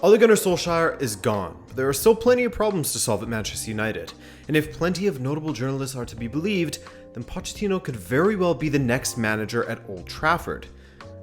Ole Gunnar Solskjaer is gone, but there are still plenty of problems to solve at Manchester United. And if plenty of notable journalists are to be believed, then Pochettino could very well be the next manager at Old Trafford.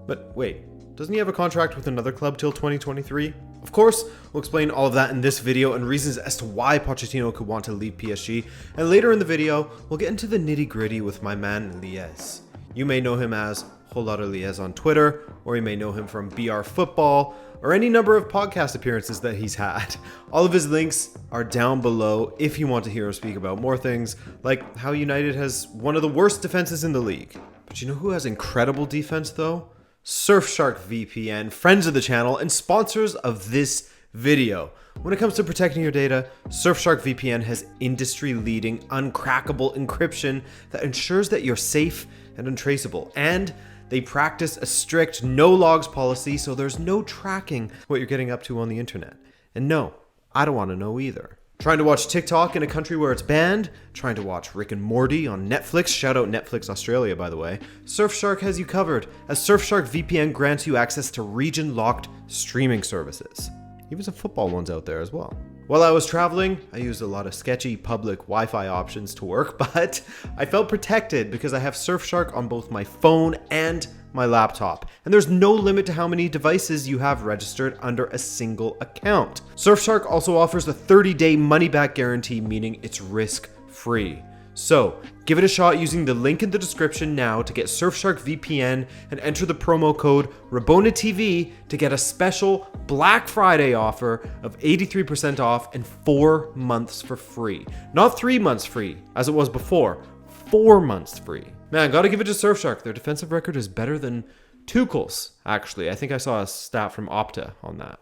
But wait, doesn't he have a contract with another club till 2023? Of course, we'll explain all of that in this video and reasons as to why Pochettino could want to leave PSG. And later in the video, we'll get into the nitty-gritty with my man Lies. You may know him as Whole Lotta Lies on Twitter, or you may know him from BR Football, or any number of podcast appearances that he's had. All of his links are down below if you want to hear him speak about more things, like how United has one of the worst defenses in the league. But you know who has incredible defense though? Surfshark VPN, friends of the channel, and sponsors of this video. When it comes to protecting your data, Surfshark VPN has industry-leading, uncrackable encryption that ensures that you're safe and untraceable, and they practice a strict no logs policy, so there's no tracking what you're getting up to on the internet. And no, I don't want to know either. Trying to watch TikTok in a country where it's banned? Trying to watch Rick and Morty on Netflix? Shout out Netflix Australia, by the way. Surfshark has you covered, as Surfshark VPN grants you access to region-locked streaming services. Even some football ones out there as well. While I was traveling, I used a lot of sketchy public Wi-Fi options to work, but I felt protected because I have Surfshark on both my phone and my laptop. And there's no limit to how many devices you have registered under a single account. Surfshark also offers a 30-day money-back guarantee, meaning it's risk-free. So, give it a shot using the link in the description now to get Surfshark VPN and enter the promo code RabonaTV to get a special Black Friday offer of 83% off and 4 months for free. Not 3 months free, as it was before. 4 months free. Man, gotta give it to Surfshark. Their defensive record is better than Tuchel's, actually. I think I saw a stat from Opta on that.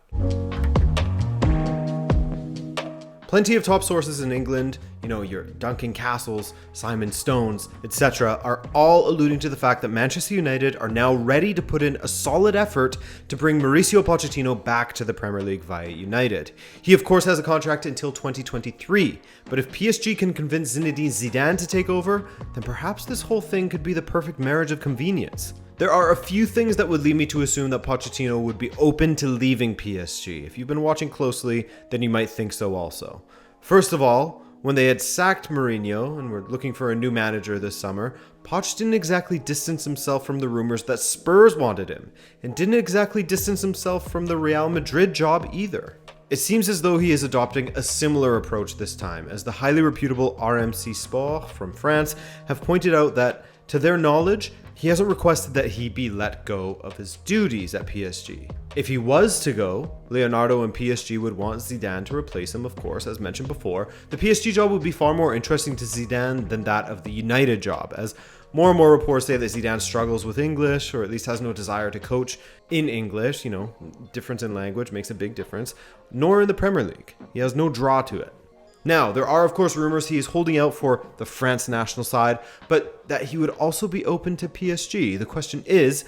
Plenty of top sources in England, you know, your Duncan Castles, Simon Stones, etc., are all alluding to the fact that Manchester United are now ready to put in a solid effort to bring Mauricio Pochettino back to the Premier League via United. He of course has a contract until 2023, but if PSG can convince Zinedine Zidane to take over, then perhaps this whole thing could be the perfect marriage of convenience. There are a few things that would lead me to assume that Pochettino would be open to leaving PSG. If you've been watching closely, then you might think so also. First of all, when they had sacked Mourinho and were looking for a new manager this summer, Poch didn't exactly distance himself from the rumors that Spurs wanted him, and didn't exactly distance himself from the Real Madrid job either. It seems as though he is adopting a similar approach this time, as the highly reputable RMC Sport from France have pointed out that, to their knowledge, he hasn't requested that he be let go of his duties at PSG. If he was to go, Leonardo and PSG would want Zidane to replace him, of course, as mentioned before. The PSG job would be far more interesting to Zidane than that of the United job, as more and more reports say that Zidane struggles with English, or at least has no desire to coach in English. You know, difference in language makes a big difference, nor in the Premier League. He has no draw to it. Now, there are of course rumors he is holding out for the France national side, but that he would also be open to PSG. The question is,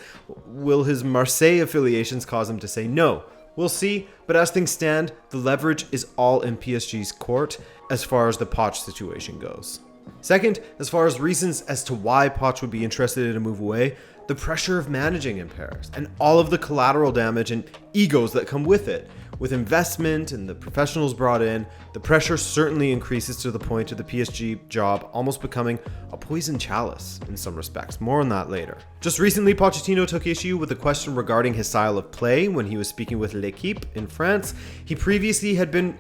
will his Marseille affiliations cause him to say no? We'll see, but as things stand, the leverage is all in PSG's court as far as the Poch situation goes. Second, as far as reasons as to why Poch would be interested in a move away, the pressure of managing in Paris and all of the collateral damage and egos that come with it. With investment and the professionals brought in, the pressure certainly increases to the point of the PSG job almost becoming a poison chalice in some respects. More on that later. Just recently, Pochettino took issue with a question regarding his style of play when he was speaking with LAKEY in France. He previously had been,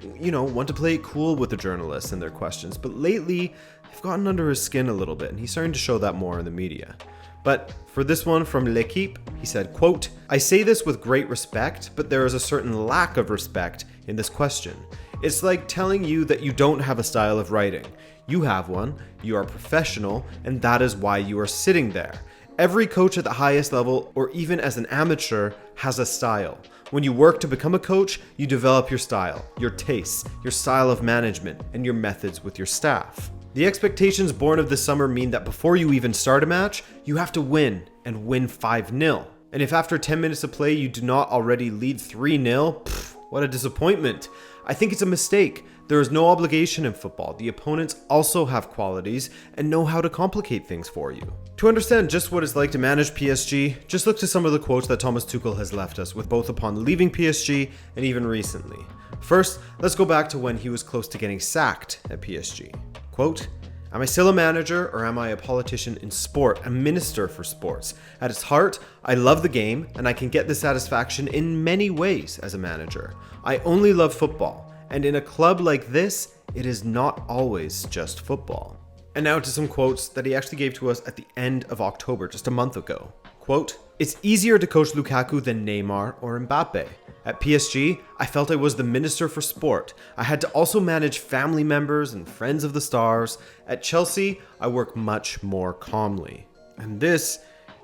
one to play it cool with the journalists and their questions, but lately they've gotten under his skin a little bit, and he's starting to show that more in the media. But for this one from LAKEY, he said, quote, "I say this with great respect, but there is a certain lack of respect in this question. It's like telling you that you don't have a style of writing. You have one, you are professional, and that is why you are sitting there. Every coach at the highest level, or even as an amateur, has a style. When you work to become a coach, you develop your style, your tastes, your style of management, and your methods with your staff. The expectations born of this summer mean that before you even start a match, you have to win, and win 5-0. And if after 10 minutes of play you do not already lead 3-0, what a disappointment. I think it's a mistake There is no obligation in football. The opponents also have qualities and know how to complicate things for you. To understand just what it's like to manage PSG, just look to some of the quotes that Thomas Tuchel has left us with, both upon leaving PSG and even recently. First, let's go back to when he was close to getting sacked at PSG. Quote, "Am I still a manager or am I a politician in sport, a minister for sports? At its heart, I love the game and I can get this satisfaction in many ways as a manager. I only love football, and in a club like this, it is not always just football." And now to some quotes that he actually gave to us at the end of October, just a month ago. Quote, "It's easier to coach Lukaku than Neymar or Mbappe. At PSG, I felt I was the minister for sport. I had to also manage family members and friends of the stars. At Chelsea, I work much more calmly." And this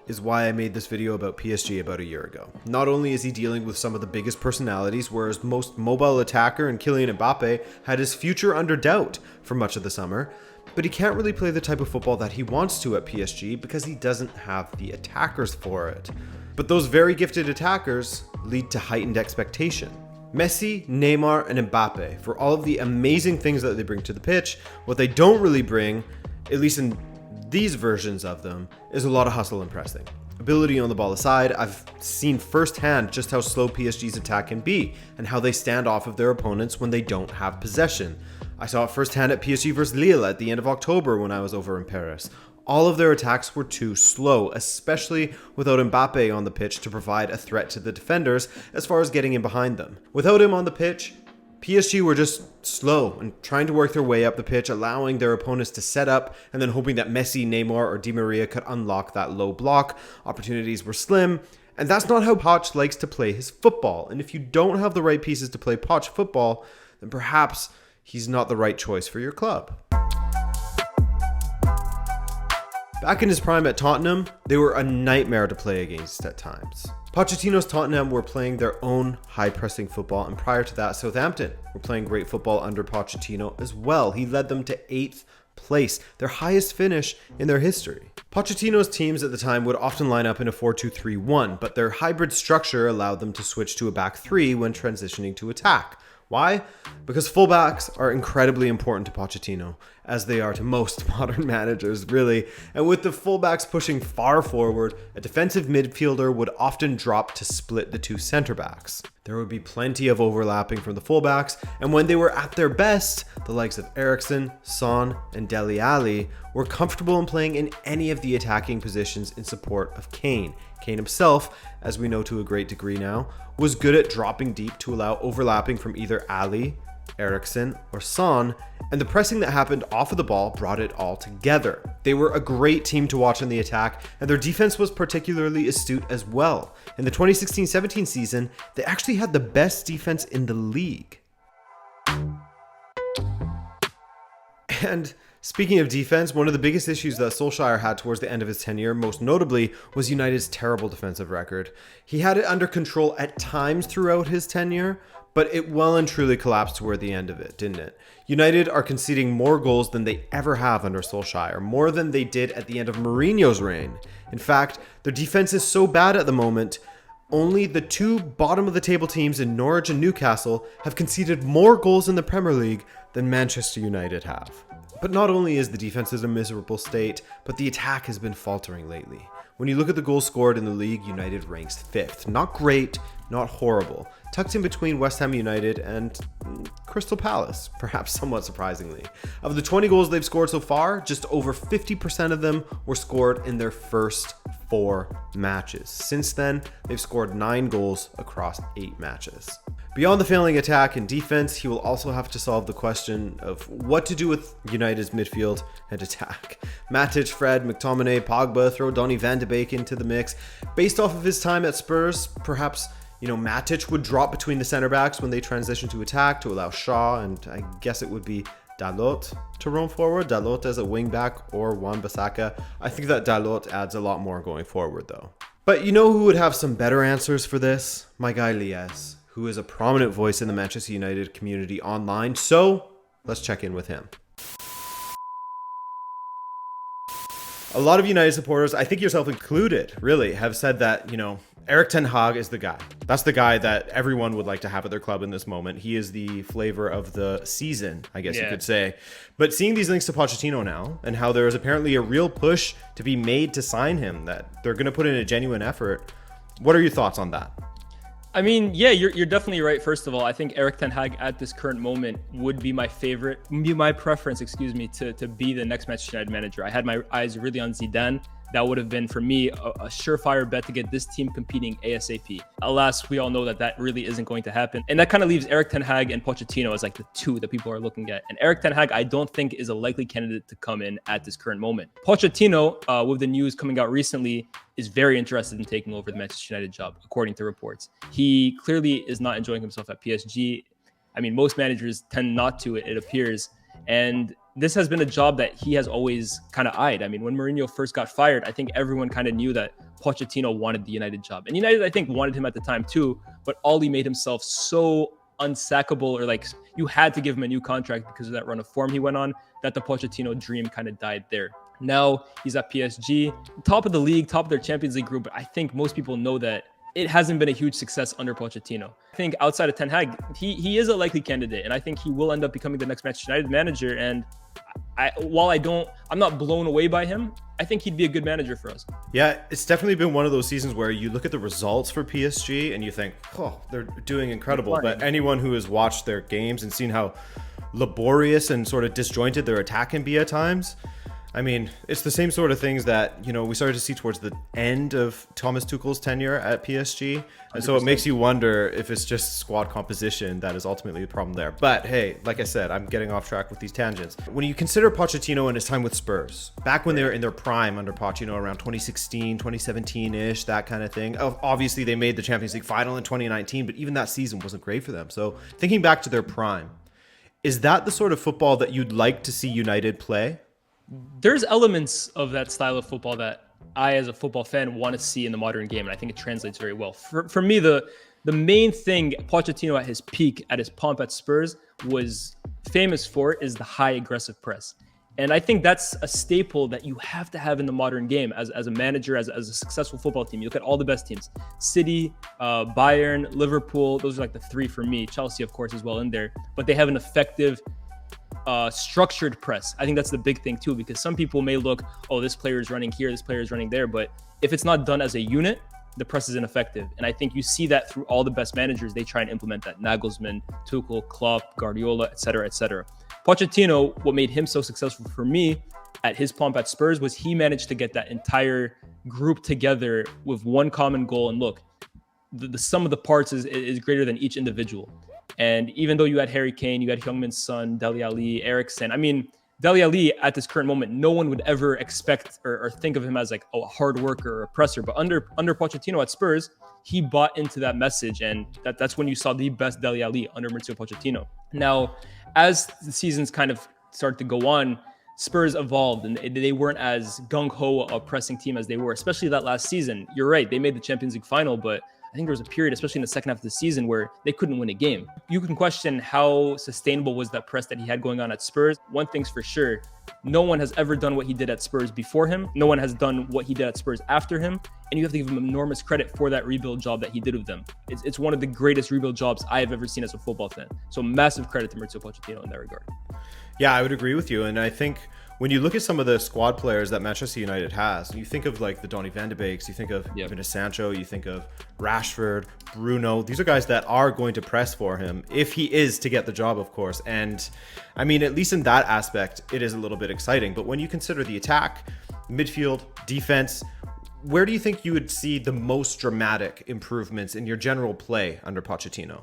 is why I made this video about PSG about a year ago. Not only is he dealing with some of the biggest personalities, whereas most mobile attacker and Kylian Mbappe had his future under doubt for much of the summer, but he can't really play the type of football that he wants to at PSG because he doesn't have the attackers for it. But those very gifted attackers lead to heightened expectation. Messi, Neymar, and Mbappe, for all of the amazing things that they bring to the pitch, what they don't really bring, at least in these versions of them, is a lot of hustle and pressing. Ability on the ball aside, I've seen firsthand just how slow PSG's attack can be and how they stand off of their opponents when they don't have possession. I saw it firsthand at PSG vs Lille at the end of October when I was over in Paris. All of their attacks were too slow, especially without Mbappe on the pitch to provide a threat to the defenders as far as getting in behind them. Without him on the pitch, PSG were just slow and trying to work their way up the pitch, allowing their opponents to set up and then hoping that Messi, Neymar, or Di Maria could unlock that low block. Opportunities were slim, and that's not how Poch likes to play his football. And if you don't have the right pieces to play Poch football, then perhaps he's not the right choice for your club. Back in his prime at Tottenham, they were a nightmare to play against at times. Pochettinos Tottenham were playing their own high-pressing football, and prior to that, Southampton were playing great football under Pochettino as well. He led them to 8th place, their highest finish in their history. Pochettino's teams at the time would often line up in a 4-2-3-1, but their hybrid structure allowed them to switch to a back three when transitioning to attack. Why? Because fullbacks are incredibly important to Pochettino, as they are to most modern managers, really. And with the fullbacks pushing far forward, a defensive midfielder would often drop to split the two center backs. There would be plenty of overlapping from the fullbacks, and when they were at their best, the likes of Eriksen, Son, and Dele Alli were comfortable in playing in any of the attacking positions in support of Kane. Kane himself, as we know to a great degree now, was good at dropping deep to allow overlapping from either Ali, Eriksen, or Son, and the pressing that happened off of the ball brought it all together. They were a great team to watch in the attack, and their defense was particularly astute as well. In the 2016-17 season, they actually had the best defense in the league. And speaking of defense, one of the biggest issues that Solskjaer had towards the end of his tenure, most notably, was United's terrible defensive record. He had it under control at times throughout his tenure, but it well and truly collapsed toward the end of it, didn't it? United are conceding more goals than they ever have under Solskjaer, more than they did at the end of Mourinho's reign. In fact, their defense is so bad at the moment, only the two bottom-of-the-table teams in Norwich and Newcastle have conceded more goals in the Premier League than Manchester United have. But not only is the defense in a miserable state, but the attack has been faltering lately. When you look at the goals scored in the league, United ranks 5th. Not great, not horrible. Tucked in between West Ham United and Crystal Palace, perhaps somewhat surprisingly. Of the 20 goals they've scored so far, just over 50% of them were scored in their first 4 matches. Since then, they've scored 9 goals across 8 matches. Beyond the failing attack and defense, he will also have to solve the question of what to do with United's midfield and attack. Matic, Fred, McTominay, Pogba, throw Donny van de Beek into the mix. Based off of his time at Spurs, perhaps Matic would drop between the center backs when they transition to attack to allow Shaw, and I guess it would be Dalot to roam forward. Dalot as a wing back or Wan-Bissaka. I think that Dalot adds a lot more going forward though. But you know who would have some better answers for this? My guy Lies, who is a prominent voice in the Manchester United community online. So let's check in with him. A lot of United supporters, I think yourself included, really, have said that, Erik ten Hag is the guy. That's the guy that everyone would like to have at their club in this moment. He is the flavor of the season, I guess you could say. But seeing these links to Pochettino now, and how there is apparently a real push to be made to sign him, that they're going to put in a genuine effort, what are your thoughts on that? I mean, yeah, you're definitely right. First of all, I think Erik ten Hag at this current moment would be my preference, to be the next Manchester United manager. I had my eyes really on Zidane. That would have been, for me, a surefire bet to get this team competing ASAP. Alas, we all know that really isn't going to happen. And that kind of leaves Erik ten Hag and Pochettino as like the two that people are looking at. And Erik ten Hag, I don't think is a likely candidate to come in at this current moment. Pochettino, with the news coming out recently, is very interested in taking over the Manchester United job, according to reports. He clearly is not enjoying himself at PSG. I mean, most managers tend not to, it appears. And this has been a job that he has always kind of eyed. I mean, when Mourinho first got fired, I think everyone kind of knew that Pochettino wanted the United job. And United, I think, wanted him at the time too, but Ole made himself so unsackable, or like you had to give him a new contract because of that run of form he went on, that the Pochettino dream kind of died there. Now he's at PSG, top of the league, top of their Champions League group. But I think most people know that it hasn't been a huge success under Pochettino. I think outside of ten Hag, he is a likely candidate, and I think he will end up becoming the next Manchester United manager. And I'm not blown away by him, I think he'd be a good manager for us. Yeah, it's definitely been one of those seasons where you look at the results for PSG and you think, oh, they're doing incredible. But anyone who has watched their games and seen how laborious and sort of disjointed their attack can be at times, I mean, it's the same sort of things that, you know, we started to see towards the end of Thomas Tuchel's tenure at PSG. And 100%. So it makes you wonder if it's just squad composition that is ultimately the problem there. But hey, like I said, I'm getting off track with these tangents. When you consider Pochettino and his time with Spurs, back when they were in their prime under Pochettino around 2016, 2017-ish, that kind of thing. Obviously, they made the Champions League final in 2019, but even that season wasn't great for them. So thinking back to their prime, is that the sort of football that you'd like to see United play? There's elements of that style of football that I, as a football fan, want to see in the modern game, and I think it translates very well. For me, the main thing Pochettino at his peak, at his pomp at Spurs, was famous for is the high aggressive press. And I think that's a staple that you have to have in the modern game as a manager, as a successful football team. You look at all the best teams: City, Bayern, Liverpool. Those are like the three for me. Chelsea, of course, as well in there. But they have an effective structured press. I think that's the big thing too, because some people may look, oh, this player is running here, this player is running there, but if it's not done as a unit, the press is ineffective. And I think you see that through all the best managers. They try and implement that. Nagelsmann, Tuchel, Klopp, Guardiola, etc., etc. Pochettino, what made him so successful for me at his pomp at Spurs was he managed to get that entire group together with one common goal. And look, the sum of the parts is greater than each individual. And even though you had Harry Kane, you had Heung-min Son, Dele Alli, Eriksen. I mean, Dele Alli at this current moment, no one would ever expect or think of him as like a hard worker or a presser. But under Pochettino at Spurs, he bought into that message, and that's when you saw the best Dele Alli under Mauricio Pochettino. Now, as the seasons kind of start to go on, Spurs evolved, and they weren't as gung-ho a pressing team as they were, especially that last season. You're right, they made the Champions League final, but I think there was a period, especially in the second half of the season, where they couldn't win a game. You can question how sustainable was that press that he had going on at Spurs. One thing's for sure, no one has ever done what he did at Spurs before him. No one has done what he did at Spurs after him. And you have to give him enormous credit for that rebuild job that he did with them. It's one of the greatest rebuild jobs I have ever seen as a football fan. So massive credit to Mauricio Pochettino in that regard. Yeah, I would agree with you. And I think when you look at some of the squad players that Manchester United has, you think of like the Donny van de Beeks, you think of even Sancho, you think of Rashford, Bruno. These are guys that are going to press for him if he is to get the job, of course. And I mean, at least in that aspect, it is a little bit exciting. But when you consider the attack, midfield, defense, where do you think you would see the most dramatic improvements in your general play under Pochettino?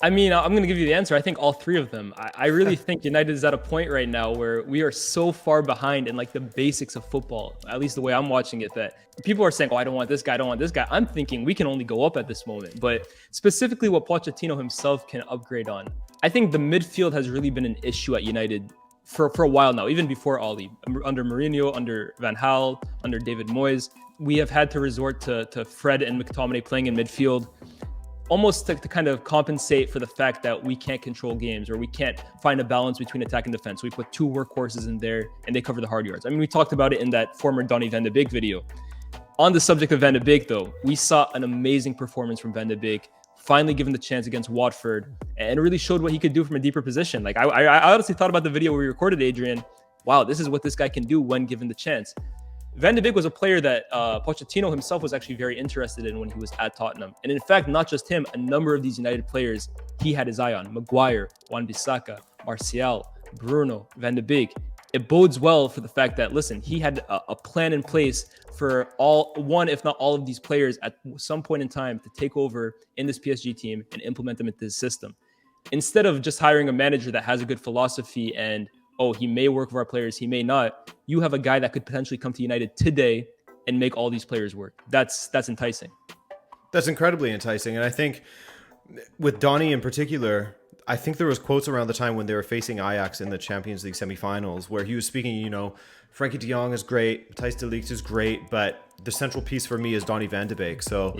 I mean, I'm going to give you the answer. I think all three of them. I really think United is at a point right now where we are so far behind in like the basics of football, at least the way I'm watching it, that people are saying, oh, I don't want this guy, I don't want this guy. I'm thinking we can only go up at this moment. But specifically what Pochettino himself can upgrade on, I think the midfield has really been an issue at United for a while now, even before Ole. Under Mourinho, under Van Gaal, under David Moyes, we have had to resort to Fred and McTominay playing in midfield, almost to kind of compensate for the fact that we can't control games or we can't find a balance between attack and defense. We put two workhorses in there and they cover the hard yards. I mean, we talked about it in that former Donny van de Beek video. On the subject of Van de Beek, though, we saw an amazing performance from Van de Beek, finally given the chance against Watford, and it really showed what he could do from a deeper position. Like I honestly thought about the video where we recorded Adrian. Wow, this is what this guy can do when given the chance. Van de Beek was a player that Pochettino himself was actually very interested in when he was at Tottenham. And in fact, not just him, a number of these United players he had his eye on. Maguire, Wan-Bissaka, Martial, Bruno, Van de Beek. It bodes well for the fact that, listen, he had a plan in place for one, if not all of these players at some point in time to take over in this PSG team and implement them into his system. Instead of just hiring a manager that has a good philosophy and, oh, he may work with our players, he may not, you have a guy that could potentially come to United today and make all these players work. That's enticing. That's incredibly enticing. And I think with Donny in particular, I think there was quotes around the time when they were facing Ajax in the Champions League semifinals where he was speaking, Frankie de Jong is great, Thijs de Ligt is great, but the central piece for me is Donny van de Beek. So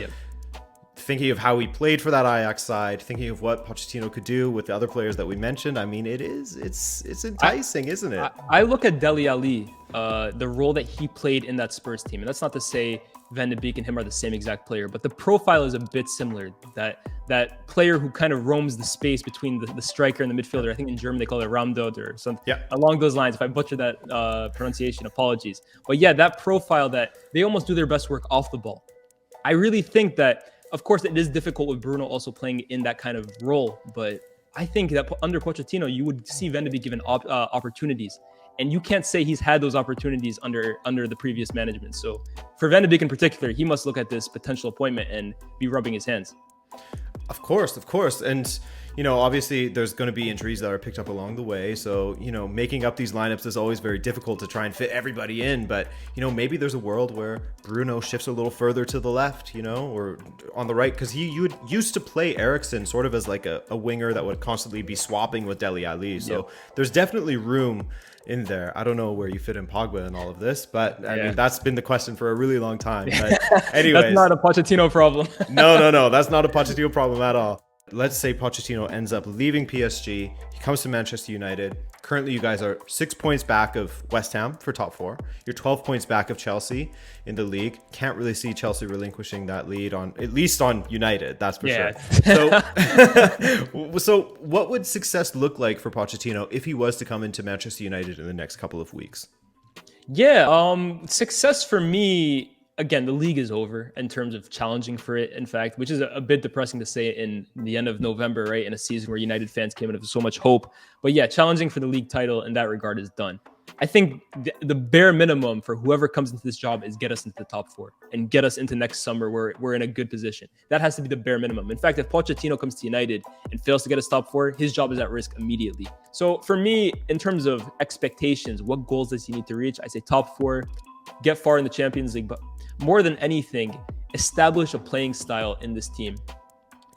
thinking of how he played for that Ajax side, thinking of what Pochettino could do with the other players that we mentioned, I mean, it's enticing, isn't it? I look at Dele Alli, the role that he played in that Spurs team, and that's not to say Van de Beek and him are the same exact player, but the profile is a bit similar. That player who kind of roams the space between the striker and the midfielder. I think in German they call it Ramdod or something along those lines. If I butcher that pronunciation, apologies. But yeah, that profile that they almost do their best work off the ball. I really think that, of course, it is difficult with Bruno also playing in that kind of role, but I think that under Pochettino, you would see Van de Beek given opportunities. And you can't say he's had those opportunities under the previous management. So for Van de Beek in particular, he must look at this potential appointment and be rubbing his hands. Of course. And, obviously there's going to be injuries that are picked up along the way. So, making up these lineups is always very difficult to try and fit everybody in. But, maybe there's a world where Bruno shifts a little further to the left, or on the right. Because he used to play Eriksen sort of as like a winger that would constantly be swapping with Dele Alli. So there's definitely room in there. I don't know where you fit in Pogba and all of this, but I mean, that's been the question for a really long time. But anyways, that's not a Pochettino problem. No, that's not a Pochettino problem at all. Let's say Pochettino ends up leaving PSG. He comes to Manchester United. Currently, you guys are 6 points back of West Ham for top 4. You're 12 points back of Chelsea in the league. Can't really see Chelsea relinquishing that lead at least on United. That's for sure. So what would success look like for Pochettino if he was to come into Manchester United in the next couple of weeks? Success for me, again, the league is over in terms of challenging for it, in fact, which is a bit depressing to say in the end of November, right? In a season where United fans came in with so much hope. But yeah, challenging for the league title in that regard is done. I think the bare minimum for whoever comes into this job is get us into the top 4 and get us into next summer where we're in a good position. That has to be the bare minimum. In fact, if Pochettino comes to United and fails to get us top 4, his job is at risk immediately. So for me, in terms of expectations, what goals does he need to reach? I say top 4, get far in the Champions League, but more than anything, establish a playing style in this team.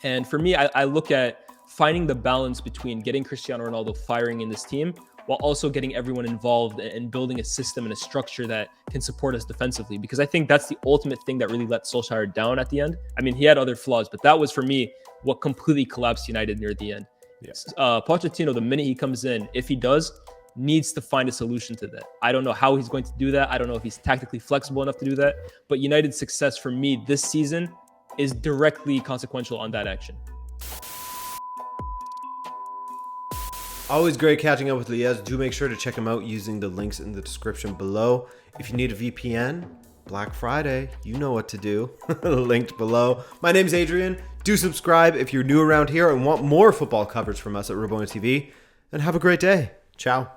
And for me, I look at finding the balance between getting Cristiano Ronaldo firing in this team while also getting everyone involved and building a system and a structure that can support us defensively. Because I think that's the ultimate thing that really let Solskjaer down at the end. I mean, he had other flaws, but that was, for me, what completely collapsed United near the end. Yes. Pochettino, the minute he comes in, if he does, needs to find a solution to that. I don't know how he's going to do that. I don't know if he's tactically flexible enough to do that. But United's success for me this season is directly consequential on that action. Always great catching up with Liez. Do make sure to check him out using the links in the description below. If you need a VPN, Black Friday, you know what to do. Linked below. My name's Adrian. Do subscribe if you're new around here and want more football coverage from us at Rabona TV. And have a great day. Ciao.